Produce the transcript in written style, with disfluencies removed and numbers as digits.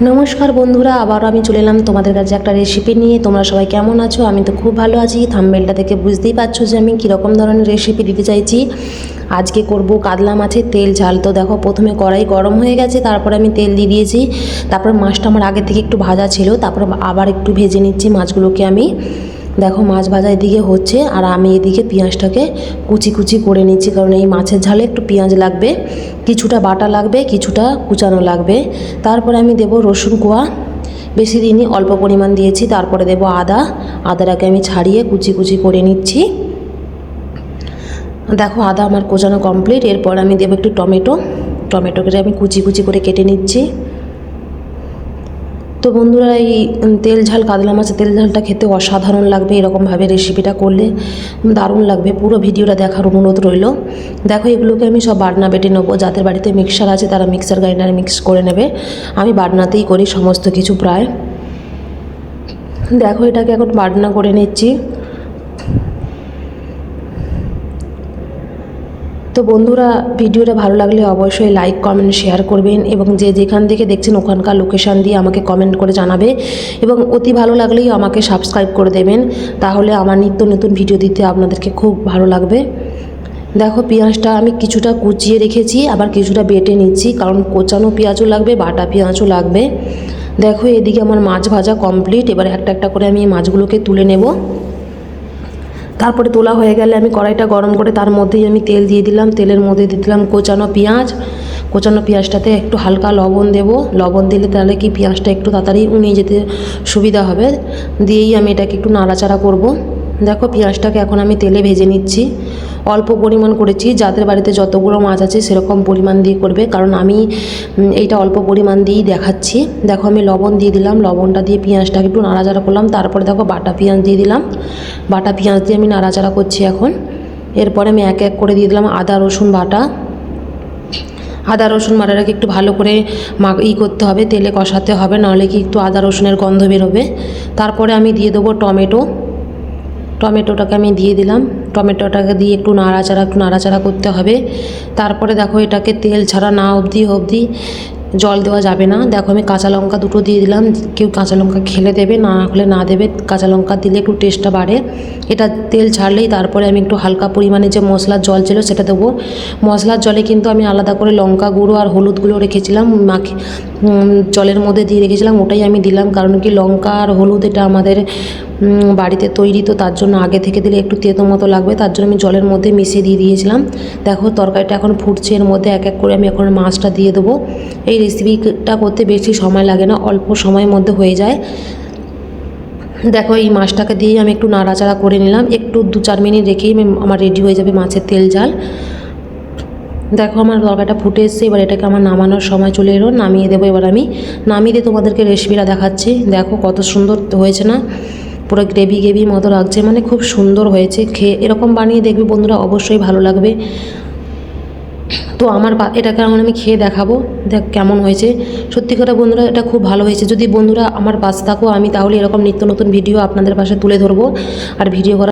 নমস্কার বন্ধুরা, আবার আমি চলে এলাম তোমাদের কাছে একটা রেসিপি নিয়ে। তোমরা সবাই কেমন আছো? আমি তো খুব ভালো আছি। থাম্বনেলটা থেকে বুঝতেই পারছো যে আমি কীরকম ধরনের রেসিপি দিতে চাইছি। আজকে করব কাতলা মাছের তেল ঝাল। তো দেখো, প্রথমে কড়াই গরম হয়ে গেছে, তারপরে আমি তেল দিয়ে দিয়েছি। তারপর মাছটা আমার আগে থেকে একটু ভাজা ছিল, তারপর আবার একটু ভেজে নিচ্ছি মাছগুলোকে আমি। দেখো, মাছ ভাজা এদিকে হচ্ছে আর আমি এদিকে পেঁয়াজটাকে কুচি কুচি করে নিচ্ছি, কারণ এই মাছের ঝালে একটু পেঁয়াজ লাগবে, কিছুটা বাটা লাগবে, কিছুটা কুচানো লাগবে। তারপরে আমি দেব রসুন কোয়া, বেশি দিনই অল্প পরিমাণ দিয়েছি। তারপরে দেব আদাটাকে আমি ছাড়িয়ে কুচি কুচি করে নিচ্ছি। দেখো, আদা আমার কোচানো কমপ্লিট। এরপর আমি দেবো একটু টমেটোকে আমি কুচি কুচি করে কেটে নিচ্ছি। তো বন্ধুরা, এই তেল ঝাল কাতলা মাছের তেল ঝালটা খেতে অসাধারণ লাগবে। এরকমভাবে রেসিপিটা করলে দারুণ লাগবে। পুরো ভিডিওটা দেখার অনুরোধ রইল। দেখো, এগুলোকে আমি সব বাটনা বেটে নেবো। যাদের বাড়িতে মিক্সার আছে তারা মিক্সার গ্রাইন্ডারে মিক্স করে নেবে। আমি বাটনাতেই করি সমস্ত কিছু প্রায়। দেখো, এটাকে এখন বাটনা করে নিচ্ছি। তো বন্ধুরা, ভিডিওটা ভালো লাগলে অবশ্যই লাইক কমেন্ট শেয়ার করবেন, এবং যে যেখান থেকে দেখছেন ওখানকার লোকেশান দিয়ে আমাকে কমেন্ট করে জানাবে, এবং অতি ভালো লাগলেই আমাকে সাবস্ক্রাইব করে দেবেন। তাহলে আমার নিত্য নতুন ভিডিও দিতে আপনাদেরকে খুব ভালো লাগবে। দেখো, পেঁয়াজটা আমি কিছুটা কুচিয়ে রেখেছি, আবার কিছুটা বেটে নিচ্ছি, কারণ কোচানো পেঁয়াজও লাগবে, বাটা পেঁয়াজও লাগবে। দেখো, এদিকে আমার মাছ ভাজা কমপ্লিট। এবার একটা একটা করে আমি মাছগুলোকে তুলে নেব। তারপরে তোলা হয়ে গেলে আমি কড়াইটা গরম করে তার মধ্যেই আমি তেল দিয়ে দিলাম। তেলের মধ্যে দিয়ে দিলাম কোচানো পেঁয়াজটাতে একটু হালকা লবণ দেব। লবণ দিলে তাহলে কি পেঁয়াজটা একটু তাড়াতাড়ি উনিয়ে যেতে সুবিধা হবে। দিয়েই আমি এটাকে একটু নাড়াচাড়া করব। দেখো, পেঁয়াজটাকে এখন আমি তেলে ভেজে নিচ্ছি। অল্প পরিমাণ করেছি, যাদের বাড়িতে যতগুলো মাছ আছে সেরকম পরিমাণ দিয়ে করবে, কারণ আমি এইটা অল্প পরিমাণ দিয়েই দেখাচ্ছি। দেখো, আমি লবণ দিয়ে দিলাম। লবণটা দিয়ে পেঁয়াজটাকে একটু নাড়াচাড়া করলাম। তারপরে দেখো, বাটা পেঁয়াজ দিয়ে দিলাম। বাটা পেঁয়াজ দিয়ে আমি নাড়াচাড়া করছি এখন। এরপরে আমি এক এক করে দিয়ে দিলাম আদা রসুন বাটাটাকে একটু ভালো করে করতে হবে, তেলে কষাতে হবে, নাহলে কি একটু আদা রসুনের গন্ধ বেরোবে। তারপরে আমি দিয়ে দেবো টমেটোটাকে আমি দিয়ে দিলাম। টমেটোটাকে দিয়ে একটু নাড়াচাড়া করতে হবে। তারপরে দেখো, এটাকে তেল ছাড়া না অবধি জল দেওয়া যাবে না। দেখো, আমি কাঁচা লঙ্কা দুটো দিয়ে দিলাম। কেউ কাঁচা লঙ্কা খেলে দেবে, না হলে না দেবে। কাঁচা লঙ্কা দিলে একটু টেস্টটা বাড়ে। এটা তেল ছাড়লেই তারপরে আমি একটু হালকা পরিমাণে যে মশলার জল ছিল সেটা দেবো। মশলার জলে কিন্তু আমি আলাদা করে লঙ্কা গুঁড়ো আর হলুদগুলো রেখেছিলাম, জলের মধ্যে দিয়ে রেখেছিলাম, ওটাই আমি দিলাম। কারণ কি, লঙ্কা আর হলুদ এটা আমাদের বাড়িতে তৈরি, তো তার জন্য আগে থেকে দিলে একটু তেতো মতো লাগবে, তার জন্য আমি জলের মধ্যে মিশিয়ে দিয়ে দিয়েছিলাম। দেখো, তরকারিটা এখন ফুটছে, এর মধ্যে এক এক করে আমি এখন মাছটা দিয়ে দেবো। এই রেসিপিটা করতে বেশি সময় লাগে না, অল্প সময়ের মধ্যে হয়ে যায়। দেখো, এই মাছটাকে দিয়ে আমি একটু নাড়াচাড়া করে নিলাম। একটু 2-4 মিনিট রেখেই আমার রেডি হয়ে যাবে মাছের তেল ঝাল। দেখো, আমার তরকারিটা ফুটে এসছে। এবার এটাকে আমার নামানোর সময় চলে এলো, নামিয়ে দেবো। এবার আমি নামিয়ে দিয়ে তোমাদেরকে রেসিপিটা দেখাচ্ছি। দেখো, কত সুন্দর হয়েছে না? পুরো গ্রেভি মতো লাগছে, মানে খুব সুন্দর হয়েছে। খেয়ে এরকম বানিয়ে দেখবে বন্ধুরা, অবশ্যই ভালো লাগবে। তো এটাকে এখন আমি খেয়ে দেখাবো, দেখ কেমন হয়েছে। সত্যি কথা বন্ধুরা, এটা খুব ভালো হয়েছে। যদি বন্ধুরা আমার পাশে থাকো, আমি তাহলে এরকম নিত্য নতুন ভিডিও আপনাদের পাশে তুলে ধরবো। আর ভিডিও করা